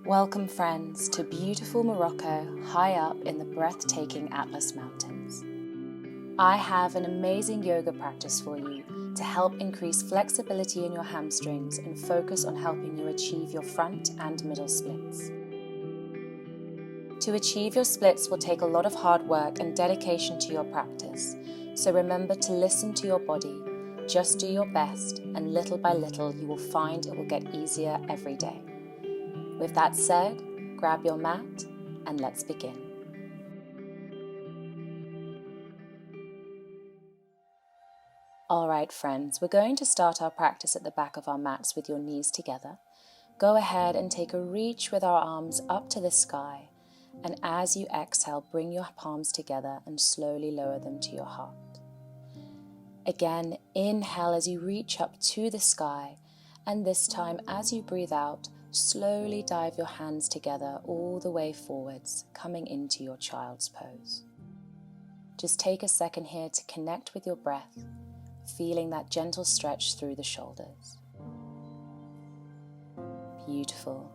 Welcome friends to beautiful Morocco, high up in the breathtaking Atlas Mountains. I have an amazing yoga practice for you to help increase flexibility in your hamstrings and focus on helping you achieve your front and middle splits. To achieve your splits will take a lot of hard work and dedication to your practice, so remember to listen to your body, just do your best, and little by little you will find it will get easier every day. With that said, grab your mat and let's begin. Alright friends, we're going to start our practice at the back of our mats with your knees together. Go ahead and take a reach with our arms up to the sky, and as you exhale, bring your palms together and slowly lower them to your heart. Again, inhale as you reach up to the sky, and this time as you breathe out, slowly dive your hands together all the way forwards, coming into your child's pose. Just take a second here to connect with your breath, feeling that gentle stretch through the shoulders. Beautiful.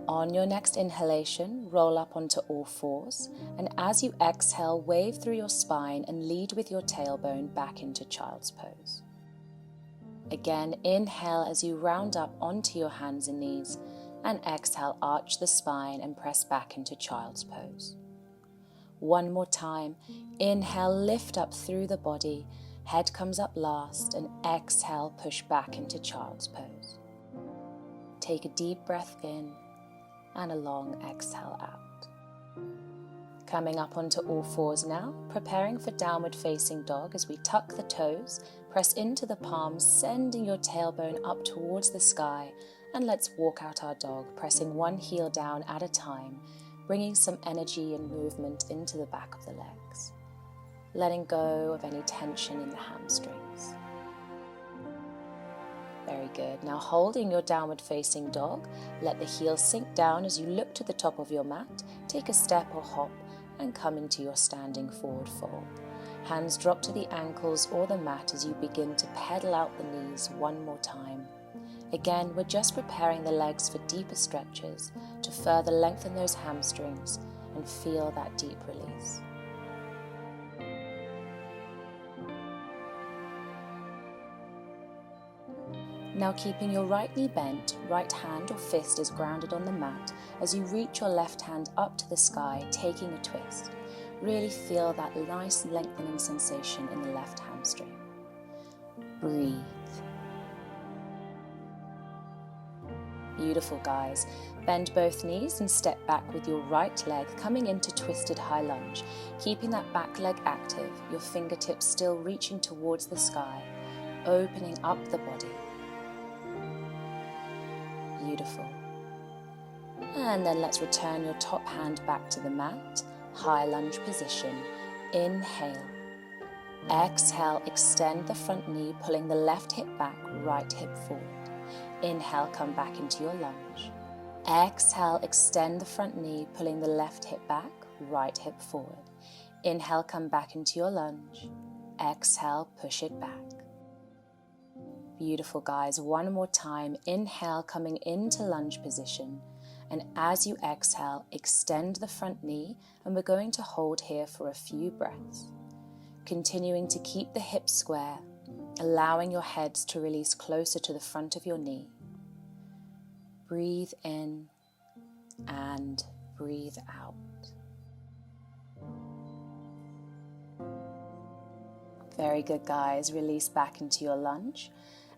On your next inhalation, roll up onto all fours, and as you exhale, wave through your spine and lead with your tailbone back into child's pose. Again, inhale as you round up onto your hands and knees, and exhale, arch the spine and press back into child's pose. One more time, inhale, lift up through the body, head comes up last, and exhale, push back into child's pose. Take a deep breath in and a long exhale out. Coming up onto all fours now, preparing for downward facing dog as we tuck the toes, press into the palms, sending your tailbone up towards the sky, and let's walk out our dog, pressing one heel down at a time, bringing some energy and movement into the back of the legs, letting go of any tension in the hamstrings. Very good. Now holding your downward facing dog, let the heels sink down as you look to the top of your mat, take a step or hop, and come into your standing forward fold. Hands drop to the ankles or the mat as you begin to pedal out the knees one more time. Again, we're just preparing the legs for deeper stretches to further lengthen those hamstrings and feel that deep release. Now keeping your right knee bent, right hand or fist is grounded on the mat as you reach your left hand up to the sky, taking a twist. Really feel that nice lengthening sensation in the left hamstring. Breathe. Beautiful guys. Bend both knees and step back with your right leg coming into twisted high lunge, keeping that back leg active, your fingertips still reaching towards the sky, opening up the body. Beautiful. And then let's return your top hand back to the mat, high lunge position. Inhale. Exhale, extend the front knee, pulling the left hip back, right hip forward. Inhale, come back into your lunge. Exhale, extend the front knee, pulling the left hip back, right hip forward. Inhale, come back into your lunge. Exhale, push it back. Beautiful guys. One more time. Inhale, coming into lunge position. And as you exhale, extend the front knee, and we're going to hold here for a few breaths. Continuing to keep the hips square, allowing your heads to release closer to the front of your knee. Breathe in and breathe out. Very good guys. Release back into your lunge.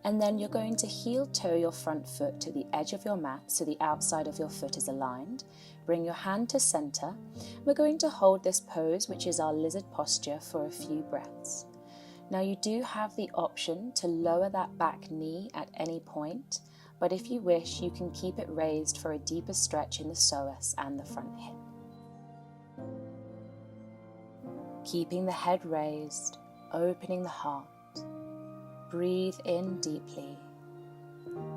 And then you're going to heel toe your front foot to the edge of your mat so the outside of your foot is aligned. Bring your hand to center. We're going to hold this pose, which is our lizard posture, for a few breaths. Now you do have the option to lower that back knee at any point, but if you wish, you can keep it raised for a deeper stretch in the psoas and the front hip. Keeping the head raised, opening the heart. Breathe in deeply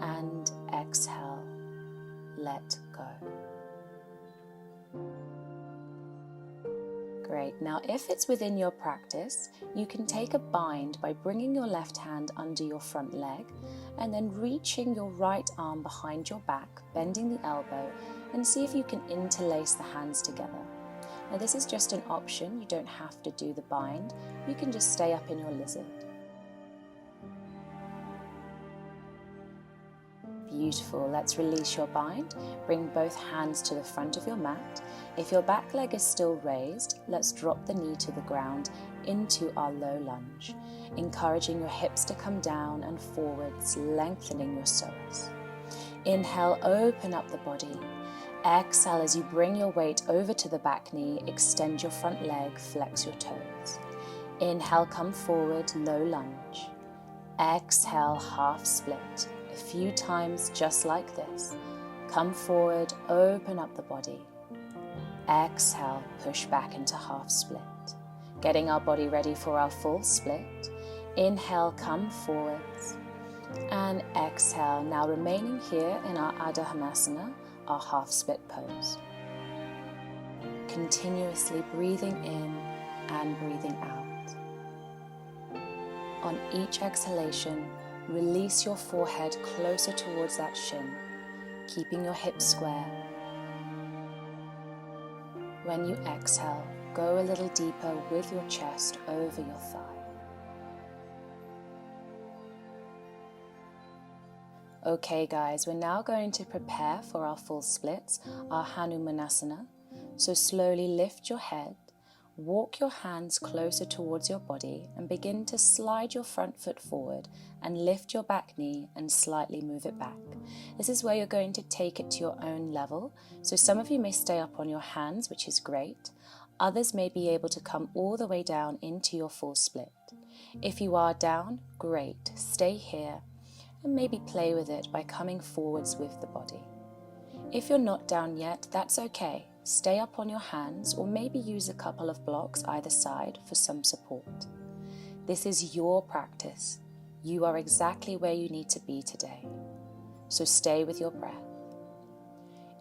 and exhale, let go. Great. Now, if it's within your practice, you can take a bind by bringing your left hand under your front leg and then reaching your right arm behind your back, bending the elbow, and see if you can interlace the hands together. Now, this is just an option. You don't have to do the bind. You can just stay up in your lizard. Beautiful. Let's release your bind. Bring both hands to the front of your mat. If your back leg is still raised, let's drop the knee to the ground into our low lunge, encouraging your hips to come down and forwards, lengthening your psoas. Inhale, open up the body. Exhale as you bring your weight over to the back knee, extend your front leg, flex your toes. Inhale, come forward, low lunge. Exhale, half split. A few times just like this. Come forward, open up the body. Exhale, push back into half split. Getting our body ready for our full split. Inhale, come forwards. And exhale, now remaining here in our Hanumanasana, our half split pose. Continuously breathing in and breathing out. On each exhalation, release your forehead closer towards that shin, keeping your hips square. When you exhale, go a little deeper with your chest over your thigh. Okay guys, we're now going to prepare for our full splits, our Hanumanasana. So slowly lift your head, walk your hands closer towards your body and begin to slide your front foot forward and lift your back knee and slightly move it back. This is where you're going to take it to your own level. So some of you may stay up on your hands, which is great. Others may be able to come all the way down into your full split. If you are down, great. Stay here and maybe play with it by coming forwards with the body. If you're not down yet, that's okay. Stay up on your hands or maybe use a couple of blocks either side for some support. This is your practice. You are exactly where you need to be today. So stay with your breath.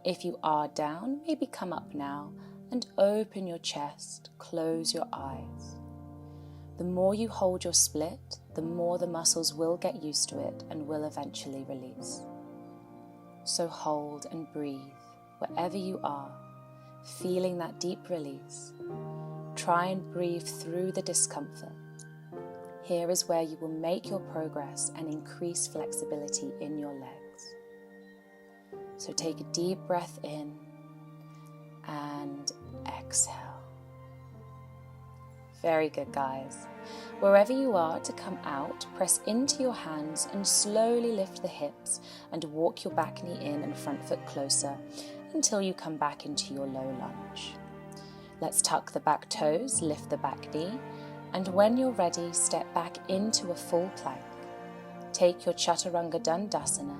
If you are down, maybe come up now and open your chest, close your eyes. The more you hold your split, the more the muscles will get used to it and will eventually release. So hold and breathe wherever you are, feeling that deep release. Try and breathe through the discomfort. Here is where you will make your progress and increase flexibility in your legs. So take a deep breath in and exhale. Very good, guys. Wherever you are to come out, press into your hands and slowly lift the hips and walk your back knee in and front foot closer until you come back into your low lunge. Let's tuck the back toes, lift the back knee, and when you're ready, step back into a full plank. Take your Chaturanga Dandasana.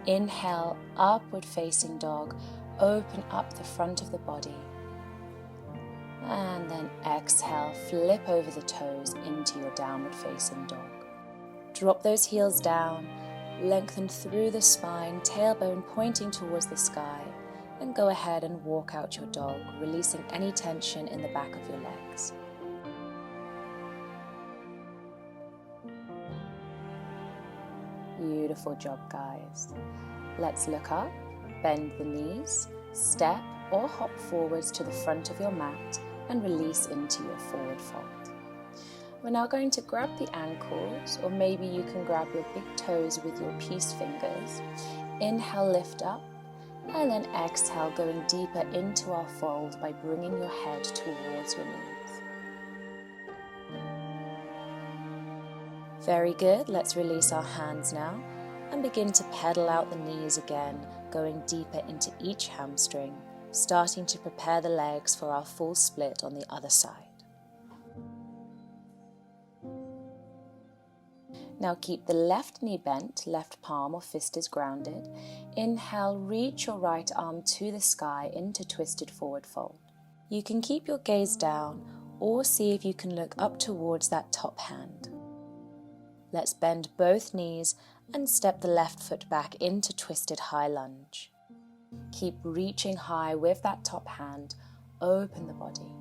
Inhale, upward facing dog, open up the front of the body. And then exhale, flip over the toes into your downward facing dog. Drop those heels down, lengthen through the spine, tailbone pointing towards the sky, and go ahead and walk out your dog, releasing any tension in the back of your legs. Beautiful job, guys. Let's look up, bend the knees, step or hop forwards to the front of your mat and release into your forward fold. We're now going to grab the ankles, or maybe you can grab your big toes with your peace fingers. Inhale, lift up, and then exhale, going deeper into our fold by bringing your head towards your knees. Very good. Let's release our hands now and begin to pedal out the knees again, going deeper into each hamstring, starting to prepare the legs for our full split on the other side. Now keep the left knee bent, left palm or fist is grounded. Inhale, reach your right arm to the sky into twisted forward fold. You can keep your gaze down or see if you can look up towards that top hand. Let's bend both knees and step the left foot back into twisted high lunge. Keep reaching high with that top hand, open the body.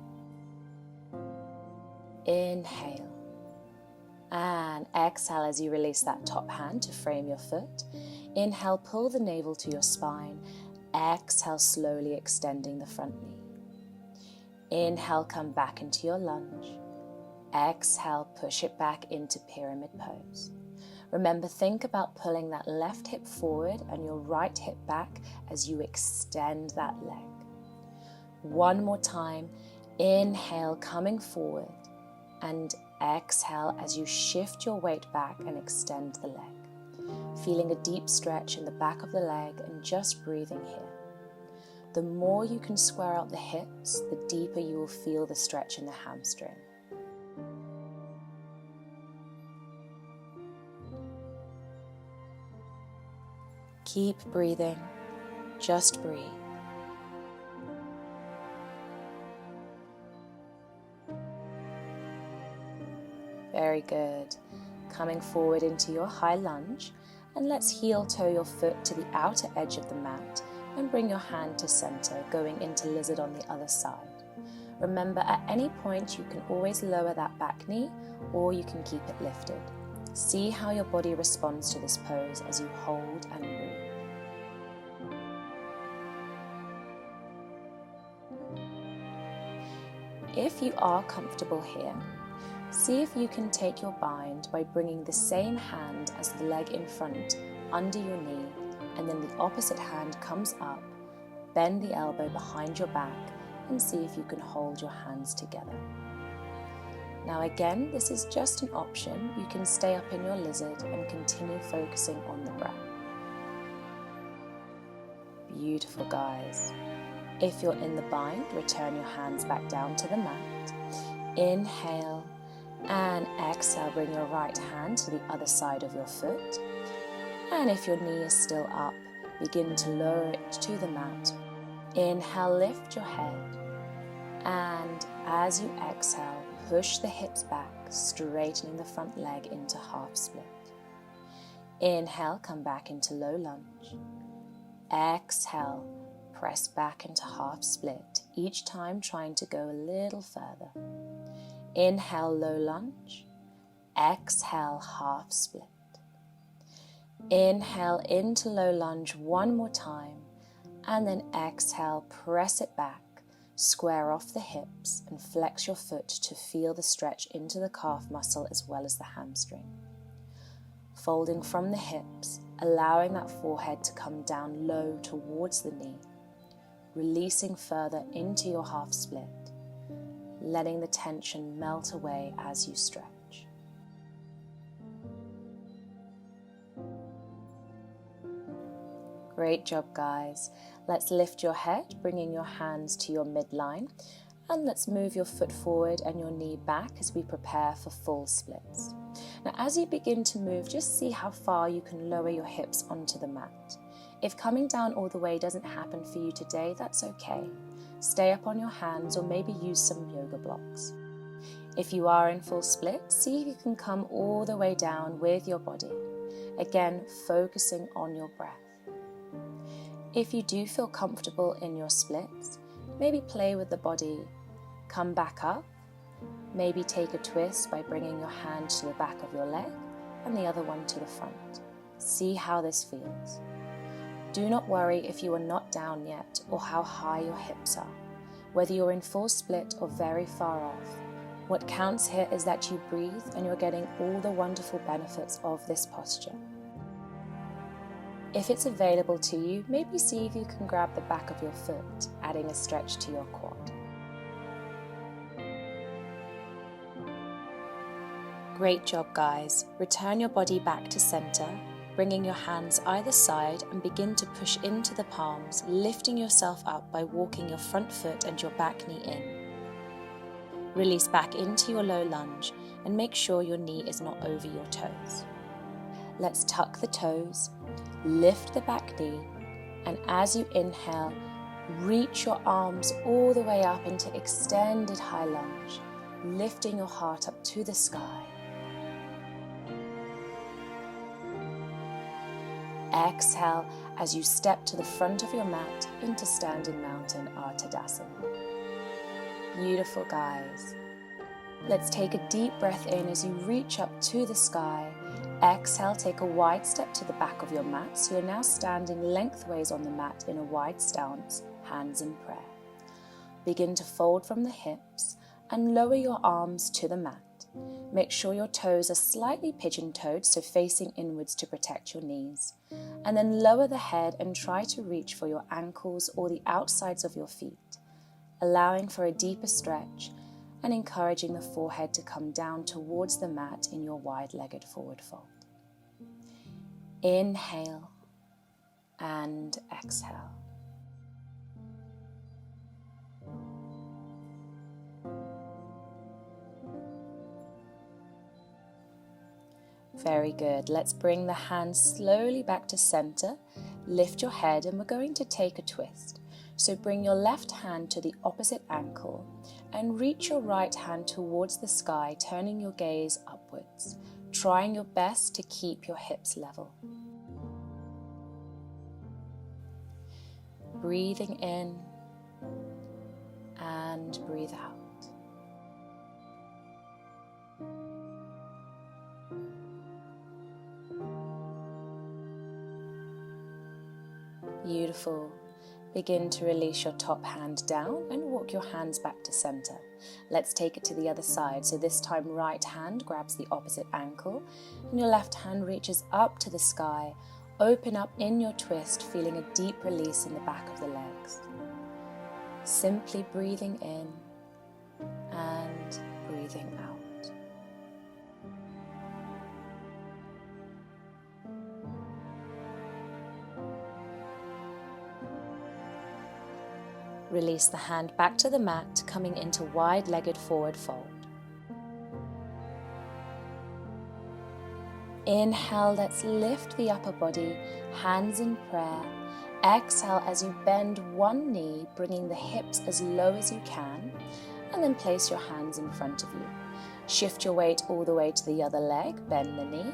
Inhale. And exhale as you release that top hand to frame your foot. Inhale, pull the navel to your spine. Exhale, slowly extending the front knee. Inhale, come back into your lunge. Exhale, push it back into pyramid pose. Remember, think about pulling that left hip forward and your right hip back as you extend that leg. One more time. Inhale, coming forward, and exhale as you shift your weight back and extend the leg. Feeling a deep stretch in the back of the leg and just breathing here. The more you can square out the hips, the deeper you will feel the stretch in the hamstring. Keep breathing, just breathe. Very good. Coming forward into your high lunge, and let's heel toe your foot to the outer edge of the mat and bring your hand to center, going into lizard on the other side. Remember, at any point you can always lower that back knee or you can keep it lifted. See how your body responds to this pose as you hold and breathe. If you are comfortable here, see if you can take your bind by bringing the same hand as the leg in front under your knee, and then the opposite hand comes up. Bend the elbow behind your back and see if you can hold your hands together. Now again, this is just an option. You can stay up in your lizard and continue focusing on the breath. Beautiful, guys. If you're in the bind, return your hands back down to the mat. Inhale. And exhale, bring your right hand to the other side of your foot. And if your knee is still up, begin to lower it to the mat. Inhale, lift your head. And as you exhale, push the hips back, straightening the front leg into half split. Inhale, come back into low lunge. Exhale, press back into half split, each time trying to go a little further. Inhale, low lunge. Exhale, half split. Inhale into low lunge one more time, and then exhale, press it back, square off the hips and flex your foot to feel the stretch into the calf muscle as well as the hamstring. Folding from the hips, allowing that forehead to come down low towards the knee, releasing further into your half split, letting the tension melt away as you stretch. Great job, guys. Let's lift your head, bringing your hands to your midline, and let's move your foot forward and your knee back as we prepare for full splits. Now, as you begin to move, just see how far you can lower your hips onto the mat. If coming down all the way doesn't happen for you today, that's okay. Stay up on your hands or maybe use some yoga blocks. If you are in full split, see if you can come all the way down with your body. Again, focusing on your breath. If you do feel comfortable in your splits, maybe play with the body. Come back up. Maybe take a twist by bringing your hand to the back of your leg and the other one to the front. See how this feels. Do not worry if you are not down yet or how high your hips are, whether you're in full split or very far off. What counts here is that you breathe and you're getting all the wonderful benefits of this posture. If it's available to you, maybe see if you can grab the back of your foot, adding a stretch to your quad. Great job, guys. Return your body back to center, bringing your hands either side and begin to push into the palms, lifting yourself up by walking your front foot and your back knee in. Release back into your low lunge and make sure your knee is not over your toes. Let's tuck the toes, lift the back knee, and as you inhale, reach your arms all the way up into extended high lunge, lifting your heart up to the sky. Exhale as you step to the front of your mat into Standing Mountain or Tadasana. Beautiful, guys. Let's take a deep breath in as you reach up to the sky. Exhale, take a wide step to the back of your mat. So you're now standing lengthways on the mat in a wide stance, hands in prayer. Begin to fold from the hips and lower your arms to the mat. Make sure your toes are slightly pigeon-toed, so facing inwards to protect your knees. And then lower the head and try to reach for your ankles or the outsides of your feet, allowing for a deeper stretch and encouraging the forehead to come down towards the mat in your wide-legged forward fold. Inhale and exhale. Very good. Let's bring the hands slowly back to center. Lift your head and we're going to take a twist. So bring your left hand to the opposite ankle and reach your right hand towards the sky, turning your gaze upwards, trying your best to keep your hips level. Breathing in and breathe out. Beautiful. Begin to release your top hand down and walk your hands back to center. Let's take it to the other side. So this time right hand grabs the opposite ankle and your left hand reaches up to the sky. Open up in your twist, feeling a deep release in the back of the legs. Simply breathing in and breathing out. Release the hand back to the mat, coming into wide-legged forward fold. Inhale, let's lift the upper body, hands in prayer. Exhale as you bend one knee, bringing the hips as low as you can, and then place your hands in front of you. Shift your weight all the way to the other leg, bend the knee,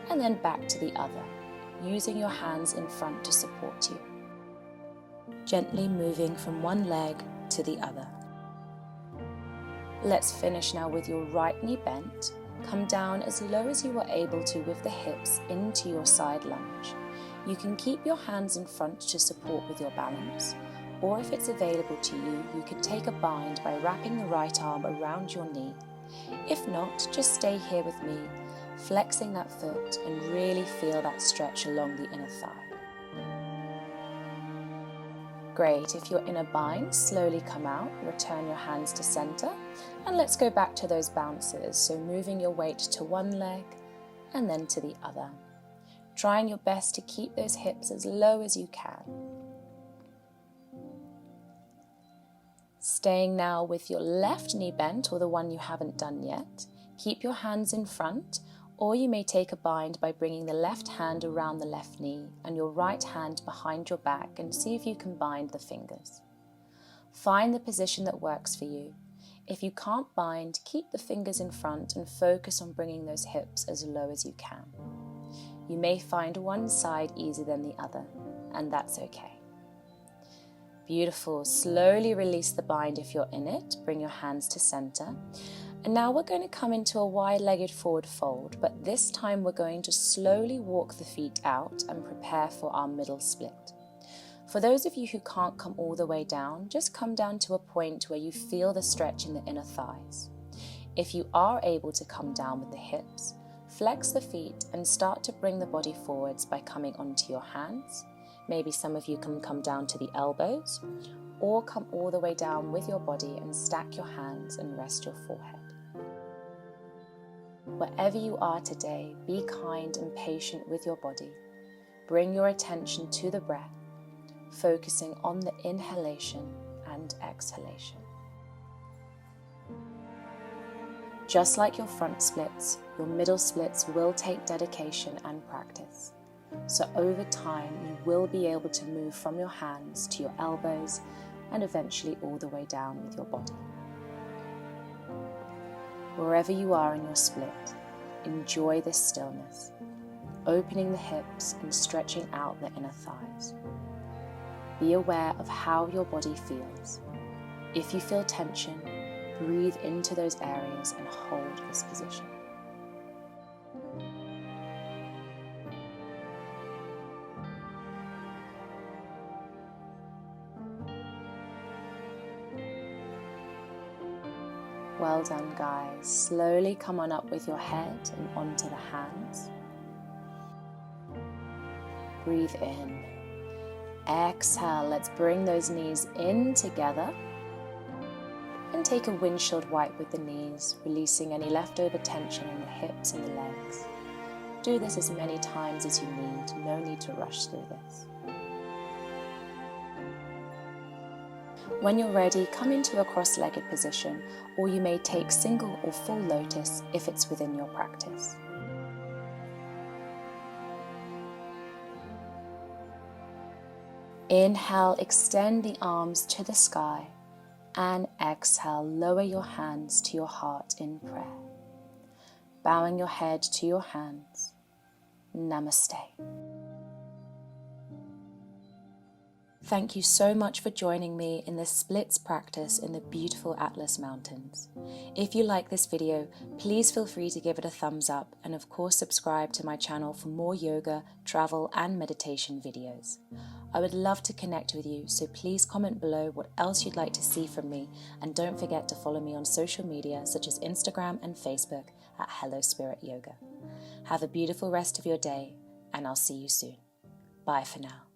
and then back to the other, using your hands in front to support you. Gently moving from one leg to the other. Let's finish now with your right knee bent. Come down as low as you are able to with the hips into your side lunge. You can keep your hands in front to support with your balance, or if it's available to you, you can take a bind by wrapping the right arm around your knee. If not, just stay here with me, flexing that foot and really feel that stretch along the inner thigh. Great. If you're in a bind, slowly come out, return your hands to center, and let's go back to those bounces. So moving your weight to one leg and then to the other. Trying your best to keep those hips as low as you can. Staying now with your left knee bent, or the one you haven't done yet. Keep your hands in front, or you may take a bind by bringing the left hand around the left knee and your right hand behind your back and see if you can bind the fingers. Find the position that works for you. If you can't bind, keep the fingers in front and focus on bringing those hips as low as you can. You may find one side easier than the other, and that's okay. Beautiful. Slowly release the bind if you're in it. Bring your hands to center. And now we're going to come into a wide-legged forward fold, but this time we're going to slowly walk the feet out and prepare for our middle split. For those of you who can't come all the way down, just come down to a point where you feel the stretch in the inner thighs. If you are able to come down with the hips, flex the feet and start to bring the body forwards by coming onto your hands. Maybe some of you can come down to the elbows, or come all the way down with your body and stack your hands and rest your forehead. Wherever you are today, be kind and patient with your body. Bring your attention to the breath, focusing on the inhalation and exhalation. Just like your front splits, your middle splits will take dedication and practice. So over time, you will be able to move from your hands to your elbows and eventually all the way down with your body. Wherever you are in your split, enjoy this stillness, opening the hips and stretching out the inner thighs. Be aware of how your body feels. If you feel tension, Breathe into those areas and hold this position. Well done, guys. Slowly come on up with your head and onto the hands. Breathe in. Exhale, let's bring those knees in together. And take a windshield wipe with the knees, releasing any leftover tension in the hips and the legs. Do this as many times as you need. No need to rush through this. When you're ready, come into a cross-legged position, or you may take single or full lotus if it's within your practice. Inhale, extend the arms to the sky, and exhale, lower your hands to your heart in prayer. Bowing your head to your hands. Namaste. Thank you so much for joining me in this splits practice in the beautiful Atlas Mountains. If you like this video, please feel free to give it a thumbs up and of course subscribe to my channel for more yoga, travel and meditation videos. I would love to connect with you, so please comment below what else you'd like to see from me, and don't forget to follow me on social media such as Instagram and Facebook at Hello Spirit Yoga. Have a beautiful rest of your day and I'll see you soon. Bye for now.